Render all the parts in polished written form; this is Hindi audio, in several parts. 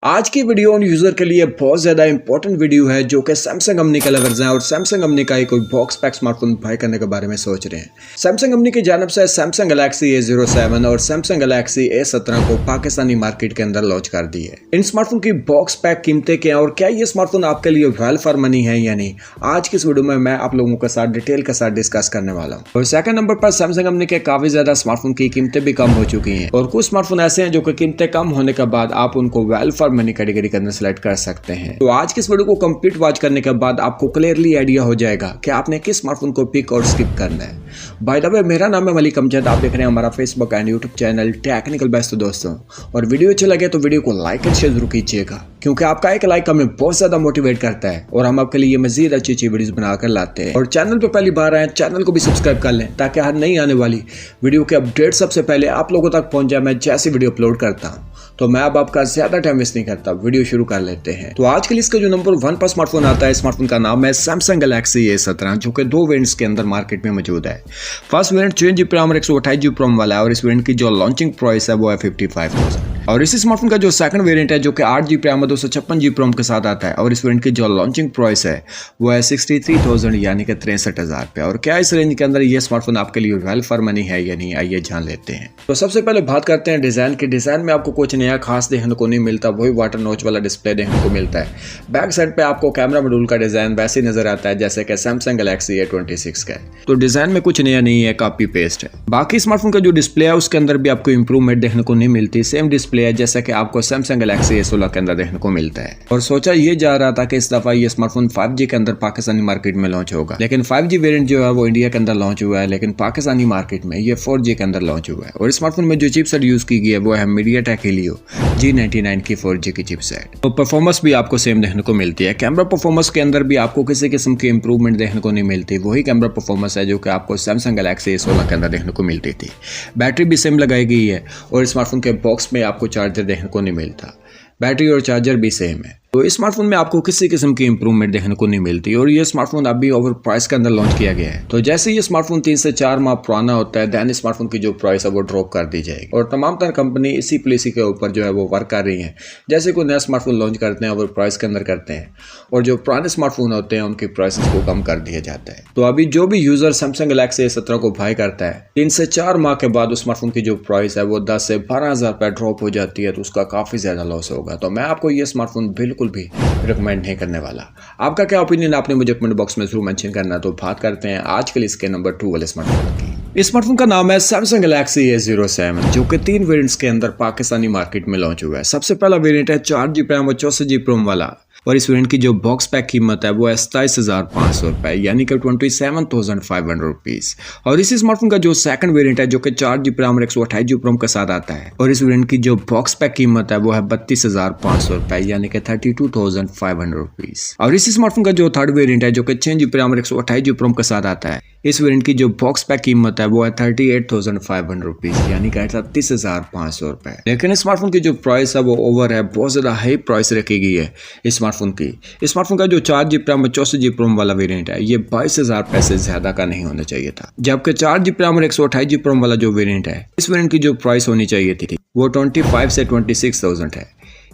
आज की वीडियो उन यूजर के लिए बहुत ज्यादा इंपॉर्टेंट वीडियो है जो कि सैमसंग कंपनी के लवर्स हैं और सैमसंग कंपनी का एक कोई बॉक्स पैक स्मार्टफोन बाय करने के बारे में सोच रहे हैं। सैमसंग कंपनी की जानब से सैमसंग गैलेक्सी A07 और सैमसंग गैलेक्सी A17 को पाकिस्तानी मार्केट के अंदर लॉन्च कर दी है। इन स्मार्टफोन की बॉक्स पैक कीमतें क्या और क्या ये स्मार्टफोन आपके लिए वेल फॉर मनी है या नहीं, आज की इस वीडियो में मैं आप लोगों के साथ डिटेल के साथ डिस्कस करने वाला हूँ। और सेकंड नंबर पर सैमसंग कंपनी के काफी ज्यादा स्मार्टफोन की कीमतें भी कम हो चुकी हैं और कुछ स्मार्टफोन ऐसे हैं जो कि कीमतें कम होने के बाद आप उनको वेल फॉर मनी कैटेगरी के अंदर सेलेक्ट कर सकते हैं। तो आज की इस वीडियो को कंप्लीट वॉच करने के बाद आपको क्लियरली आइडिया हो जाएगा कि आपने किस स्मार्टफोन को पिक और स्किप करना है। बाय द वे, मेरा नाम है मलिक अमजद, आप देख रहे हैं हमारा Facebook and YouTube channel technical best दोस्तों। और वीडियो अच्छा लगे तो वीडियो को लाइक एंड शेयर जरूर कीजिएगा, क्योंकि आपका एक लाइक हमें बहुत ज्यादा मोटिवेट करता है और हम आपके लिए मजीद अच्छी अच्छी वीडियोस बनाकर लाते हैं। और चैनल पे पहली बार आए, चैनल को भी सब्सक्राइब कर लें ताकि हर नई आने वाली वीडियो के अपडेट सबसे पहले आप लोगों तक पहुंच जाए। मैं जैसी वीडियो अपलोड करता हूं तो मैं अब आपका ज्यादा टाइम वेस्ट नहीं करता, वीडियो शुरू कर लेते हैं। तो आज के लिए इसका जो नंबर 1 पर स्मार्टफोन आता है, स्मार्टफोन का नाम है सैमसंग गैलेक्सी A17, जो कि 2 वेरिएंट्स के अंदर मार्केट में मौजूद है। फर्स्ट वेरिएंट 6GB रैम और 128GB रैम वाला है और इस वेरिएंट की जो लॉन्चिंग प्राइस है वो है 55,000। और इसी स्मार्टफोन का जो सेकंड वेरिएंट है जो कि 8GB रैम और 256GB रैम के साथ आता है और इस वेरिएंट की जो लॉन्चिंग प्राइस है वो है 63,000 यानी कि 63,000 रुपये। और क्या इस रेंज के अंदर ये स्मार्टफोन आपके लिए वेल फॉर मनी है या नहीं, आइए जान लेते हैं। तो सबसे पहले बात करते हैं डिजाइन की। डिजाइन में आपको कुछ नया खास देखने को नहीं मिलता, वही वाटर नोच वाला डिस्प्ले देखने को मिलता है। बैक साइड पे आपको कैमरा मॉड्यूल का डिजाइन वैसे ही नजर आता है जैसे कि सैमसंग गैलेक्सी A26 का है। तो डिजाइन में कुछ नया नहीं है, कॉपी पेस्ट है। बाकी स्मार्टफोन का जो डिस्प्ले है उसके अंदर भी आपको इंप्रूवमेंट देखने को नहीं मिलती, सेम डिस्प्ले है जैसा कि आपको सैमसंग गैलेक्सी A16 के अंदर देखने को मिलता है। और सोचा ये जा रहा था कि इस दफा ये स्मार्टफोन 5G के अंदर पाकिस्तानी मार्केट में लॉन्च होगा, लेकिन 5G वेरिएंट जो है वो इंडिया के अंदर लॉन्च हुआ है, लेकिन पाकिस्तानी मार्केट में ये 4G के अंदर लॉन्च हुआ है। और इस स्मार्टफोन में जो चिपसेट यूज की गई है वो है MediaTek Helio G99 की 4G की चिपसेट। तो परफॉर्मेंस भी आपको सेम देखने को मिलती है। कैमरा परफॉर्मेंस के अंदर भी आपको किसी किस्म की इंप्रूवमेंट देखने को नहीं मिलती, वही कैमरा परफॉर्मेंस है जो कि आपको सैमसंग गैलेक्सी A16 के अंदर देखने को मिलती थी। बैटरी भी सेम लगाई गई है और स्मार्टफोन के बॉक्स में आपको चार्जर देखने को नहीं मिलता, बैटरी और चार्जर भी सेम है। तो इस स्मार्टफोन में आपको किसी किस्म की इंप्रूवमेंट देखने को नहीं मिलती और ये स्मार्टफोन अभी ओवर प्राइस के अंदर लॉन्च किया गया है। तो जैसे ये स्मार्टफोन 3 से 4 माह पुराना होता है, देन स्मार्टफोन की जो प्राइस है वो ड्रॉप कर दी जाएगी। और तमाम तरह कंपनी इसी पॉलिसी के ऊपर जो है वो वर्क कर रही है। जैसे कोई नया स्मार्टफोन लॉन्च करते हैं ओवर प्राइस के अंदर करते हैं और जो पुराने स्मार्टफोन होते हैं उनकी प्राइसेस को कम कर दिया जाता है। तो अभी जो भी यूजर सैमसंग गैलेक्सी A17 को बाय करता है, 3 से 4 माह के बाद उस स्मार्टफोन की जो प्राइस है वो 10 से 12,000 रुपये ड्रॉप हो जाती है, तो उसका काफी ज्यादा लॉस होगा। तो मैं आपको ये स्मार्टफोन बिल्कुल भी रिकमेंड नहीं करने वाला। आपका क्या ओपिनियन, आपने मुझे कमेंट बॉक्स में जरूर मेंशन करना। तो बात करते हैं आज के लिए इसके नंबर 2 वाले स्मार्टफोन की। इस स्मार्टफोन का नाम है सैमसंग गैलेक्सी A07, जो कि 3 वेरिएंट्स के अंदर पाकिस्तानी मार्केट में लॉन्च हुआ है। सबसे पहला वेरिएंट है 4GB रैम और 64GB रैम वाला और इस वेरिएंट की जो बॉक्स पैक कीमत है वो है 27,500 रुपये यानी कि 27,500 रुपीज। और इसी स्मार्टफोन का जो सेकंड वेरिएंट है जो कि 4GB रैम और 128GB रैम के साथ आता है और इस वेरिएंट की जो बॉक्स पैक कीमत है वो है 32,500 रुपये यानी कि 32,500 रुपीज। और इसी स्मार्टफोन का जो थर्ड वेरिएंट है जो कि 6GB रैम और 128GB रैम के साथ आता है, इस वेरिएंट की जो बॉक्स पैक कीमत है वो है 38,500 रुपीज यानी कि 38,500 रुपये। लेकिन इस स्मार्टफोन की जो प्राइस है वो ओवर है, बहुत ज्यादा हाई प्राइस रखी गई है इस स्मार्टफोन की। इस स्मार्टफोन का जो 4GB रैम और 64GB रैम वाला वेरिएंट है ये 22,000 रुपये से ज्यादा का नहीं होना चाहिए था, जबकि 4GB रैम और 128GB रैम वाला जो वेरिएंट है इस वेरिएंट की जो प्राइस होनी चाहिए थी वो 25 से 26,000 है।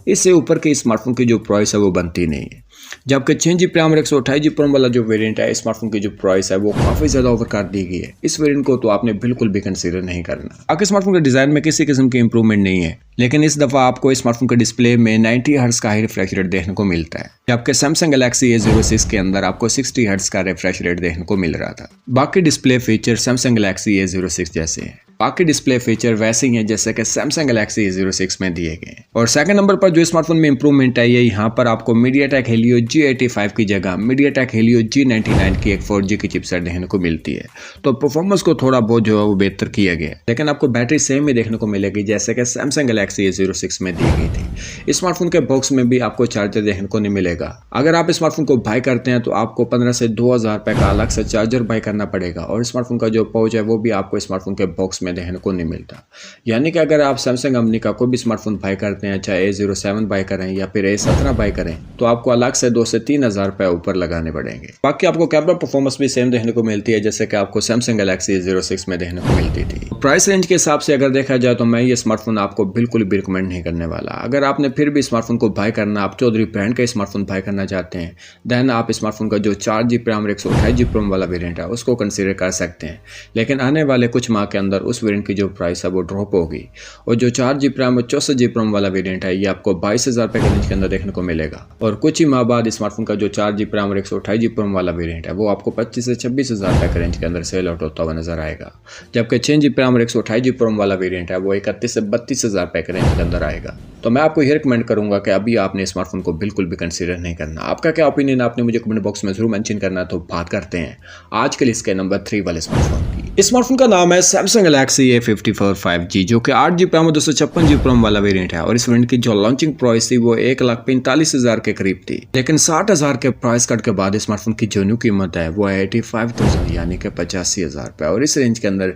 इससे ऊपर के स्मार्टफोन की जो प्राइस है वो बनती नहीं है। जबकि 6GB रैम और 128GB रैम वाला जो वेरिएंट है स्मार्टफोन की जो प्राइस है वो काफी ज्यादा ओवर कर दी गई है। इस वेरिएंट को तो आपने बिल्कुल भी कंसीडर नहीं करना। बाकी स्मार्टफोन के डिजाइन में किसी किस्म की इंप्रूवमेंट नहीं है, लेकिन इस दफा आपको स्मार्टफोन के डिस्प्ले में 90 हर्ट्ज का ही रिफ्रेश रेट देखने को मिलता है, जबकि सैमसंग गैलेक्सी A06 के अंदर आपको 60 हर्ट्ज का रिफ्रेश रेट देखने को मिल रहा था। बाकी display feature Samsung Galaxy A06 जैसे हैं, बाकी डिस्प्ले फीचर वैसे ही हैं जैसे कि सैमसंग गैलेक्सी A06 में दिए गए हैं। और सेकंड नंबर पर जो स्मार्टफोन में इंप्रूवमेंट है ये यहाँ पर आपको MediaTek Helio G85 की जगह MediaTek Helio G99 की एक 4G की चिपसेट देखने को मिलती है। तो परफॉर्मेंस को थोड़ा बहुत जो है वो बेहतर किया गया है, लेकिन आपको बैटरी सेम ही देखने को मिलेगी जैसे कि सैमसंग गैलेक्सी A06 में दी गई थी। इस स्मार्टफोन के बॉक्स में भी आपको चार्जर देखने को नहीं मिलेगा। अगर आप स्मार्टफोन को बाय करते हैं तो आपको 15 से 2,000 रुपये का अलग से चार्जर बाय करना पड़ेगा और स्मार्टफोन का जो पाउच है वो भी आपको स्मार्टफोन के बॉक्स में देखने को नहीं मिलता। यानी कि अगर आप सैमसंग कंपनी का कोई भी स्मार्टफोन बाय करते हैं, चाहे A07 बाय करें या फिर A17 बाय करें, तो आपको अलग से 2 से 3,000 रुपये ऊपर लगाने पड़ेंगे। बाकी आपको कैमरा परफॉर्मेंस भी सेम देखने को मिलती है जैसे कि आपको सैमसंग गैलेक्सी A06 में देखने को मिलती थी। प्राइस रेंज के हिसाब से अगर देखा जाए तो मैं ये स्मार्टफोन आपको बिल्कुल भी रिकमेंड नहीं करने वाला। अगर अगर आपने फिर भी स्मार्टफोन को बाय करना, आप चौधरी ब्रांड का स्मार्टफोन बाय करना चाहते हैं, देन आप स्मार्टफोन का जो 4GB रैम और 128GB रोम वाला वेरिएंट है उसको कंसीडर कर सकते हैं। लेकिन आने वाले कुछ माह के अंदर उस वेरिएंट की जो प्राइस है वो ड्रॉप होगी और जो 4GB रैम और 64GB रोम वाला वेरिएंट है ये आपको 22,000 रुपये के रेंज के अंदर देखने को मिलेगा। और कुछ ही माह बाद स्मार्टफोन का जो 4GB रैम और 128GB रोम वाला वेरिएंट है वो आपको 25 से 26,000 रुपये के रेंज के अंदर सेल आउट होता हुआ नजर आएगा। जबकि 6GB रैम और 128GB रोम वाला वेरिएंट है वो 31 से 32,000 रुपये के रेंज के अंदर आएगा। तो मैं आपको ये रिकमेंड करूंगा कि अभी आपने स्मार्टफोन को बिल्कुल भी कंसीडर नहीं करना। आपका क्या ओपिनियन आपने मुझे कमेंट बॉक्स में जरूर मेंशन करना। तो बात करते हैं आज के लिस्ट के नंबर 3 वाले स्मार्टफोन की। इस स्मार्टफोन का नाम है सैमसंग गैलेक्सी A54 5G जो कि 8GB रैम और 256GB रोम वाला वेरिएंट है और इस वेरिएंट की जो लॉन्चिंग प्राइस थी वो 1,45,000 के करीब थी। लेकिन 60,000 के प्राइस कट के बाद स्मार्टफोन की जो न्यू कीमत है वो है 85,000 यानी कि 85,000 रुपये। और इस रेंज के अंदर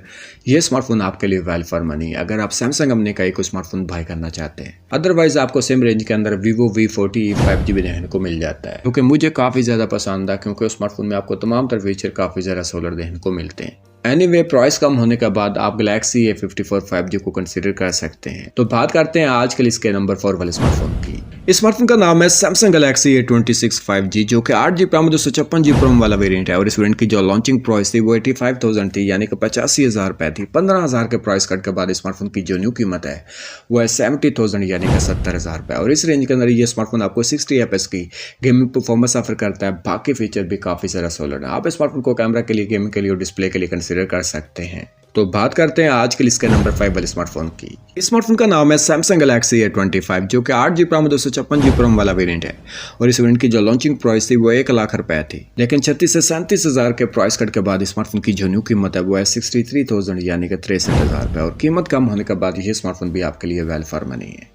ये स्मार्टफोन आपके लिए वेल फॉर मनी है अगर आप सैमसंग कंपनी का एक स्मार्टफोन बाय करना चाहते हैं। अदरवाइज आपको सेम रेंज के अंदर Vivo V40 5G भी देखने को मिल जाता है क्योंकि मुझे काफ़ी ज़्यादा पसंद है क्योंकि उस स्मार्टफोन में आपको तमाम तरह फीचर काफ़ी ज़्यादा सोलर देखने को मिलते हैं। एनीवे प्राइस कम होने के बाद आप गैलेक्सी A54 5G को कंसीडर कर सकते हैं। तो बात करते हैं आज के लिस्ट के नंबर 4 वाले स्मार्टफोन की। इस स्मार्टफोन का नाम है सैमसंग गैलेक्सी A26 5G जो कि 8GB रैम 256GB रोम वाला वेरिएंट है और इस वेरिएंट की जो लॉन्चिंग प्राइस थी वो 85,000 थी यानी कि 85,000 रुपये थी। 15,000 के प्राइस कट के बाद स्मार्टफोन की जो न्यू कीमत है वो है 70,000 यानी कि 70,000 रुपये। और इस रेंज के अंदर ये स्मार्टफोन आपको 60 FPS की गेमिंग परफॉर्मेंस ऑफर करता है। बाकी फीचर भी काफ़ी सारा सोलर है। आप स्मार्टफोन को कैमरा के लिए, गेमिंग के लिए और डिस्प्ले के लिए कंसिडर कर सकते हैं। तो बात करते हैं आज के लिस्ट के नंबर 5 वाले स्मार्टफोन की। इस स्मार्टफोन का नाम है सैमसंग गैलेक्सी A25 जो कि 8GB रैम 256GB रोम वाला वेरिएंट है और इस वेरिएंट की जो लॉन्चिंग प्राइस थी वो 1,00,000 रुपये थी। लेकिन 36 से 37,000 के प्राइस कट के बाद स्मार्टफोन की जो न्यू कीमत है वो है 63,000 यानी कि 63,000 रुपये। और कीमत कम होने के बाद ये स्मार्टफोन भी आपके लिए वेल फॉर मनी है।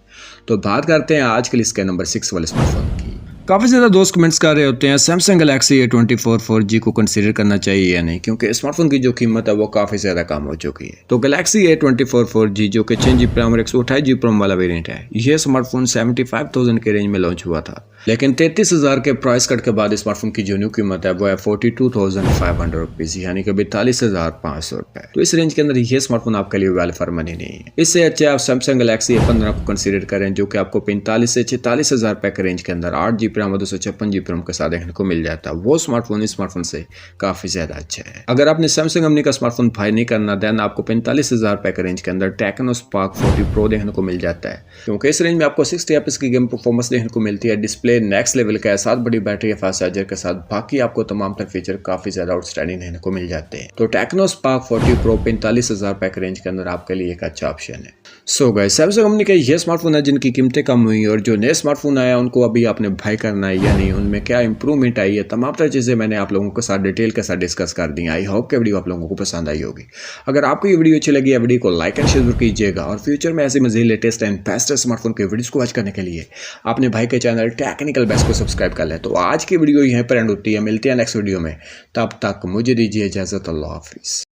तो बात करते हैं आज के लिस्ट के नंबर 6 वाले स्मार्टफोन की। काफ़ी ज़्यादा दोस्त कमेंट्स कर रहे होते हैं सैमसंग गैलेक्सी A24 4G को कंसीडर करना चाहिए या नहीं क्योंकि स्मार्टफोन की जो कीमत है वो काफ़ी ज़्यादा कम हो चुकी है। तो गैलेक्सी A24 4G जो कि 6GB रैम और 128GB रोम वाला वेरिएंट है ये स्मार्टफोन 75,000 के रेंज में लॉन्च हुआ था। लेकिन 33,000 के प्राइस कट के बाद स्मार्टफोन की जो न्यू कीमत है वो है 42,500 रुपीज़ यानी कि 42,500 रुपये। तो इस रेंज के अंदर ये स्मार्टफोन आपके लिए वेल फॉर मनी नहीं है। इससे अच्छे आप सैमसंग गैलेक्सी A15 को कंसीडर करें जो कि आपको 45 से 46,000 रुपये के रेंज के अंदर 8GB रैम 256GB रोम के साथ देखने को मिल जाता है। वो स्मार्टफोन इस स्मार्टफोन से काफ़ी ज़्यादा अच्छा है। अगर आपने सैमसंग कंपनी का स्मार्टफोन बाय नहीं करना देन आपको 45,000 रुपये के रेंज के अंदर टेक्नो स्पार्क 40 प्रो देखने को मिल जाता है क्योंकि इस रेंज में आपको 60 FPS की गेम परफॉर्मेंस देखने को मिलती है। डिस्प्ले नेक्स्ट लेवल का है, साथ बड़ी बैटरी, फास्ट चार्जर के साथ बाकी आपको तमाम तरह फीचर काफ़ी ज़्यादा आउटस्टैंडिंग देखने को मिल जाते हैं। तो टेक्नो स्पार्क 40 प्रो 45,000 रुपये के रेंज के अंदर आपके लिए एक अच्छा ऑप्शन है। सो गाइस सैमसंग कंपनी का ये स्मार्टफोन है जिनकी कीमतें कम हुई और जो नए स्मार्टफोन आया उनको अभी आपने बाय करना है या नहीं, उनमें क्या इंप्रूवमेंट आई है, तमाम तरह चीज़ें मैंने आप लोगों के साथ डिटेल के साथ डिस्कस कर दी। आई होप कि वीडियो आप लोगों को पसंद आई होगी। अगर आपको ये वीडियो अच्छी लगी है वीडियो को लाइक एंड शेयर कीजिएगा और फ्यूचर में ऐसे मज़ीद लेटेस्ट एंड बेस्ट स्मार्टफोन के वीडियोस को वॉच करने के लिए अपने भाई के चैनल टेक्निकल बेस्ट को सब्सक्राइब कर लें। तो आज की वीडियो यहीं पर एंड होती है, मिलते हैं नेक्स्ट वीडियो में, तब तक मुझे दीजिए इजाज़त। अल्लाह हाफिज़।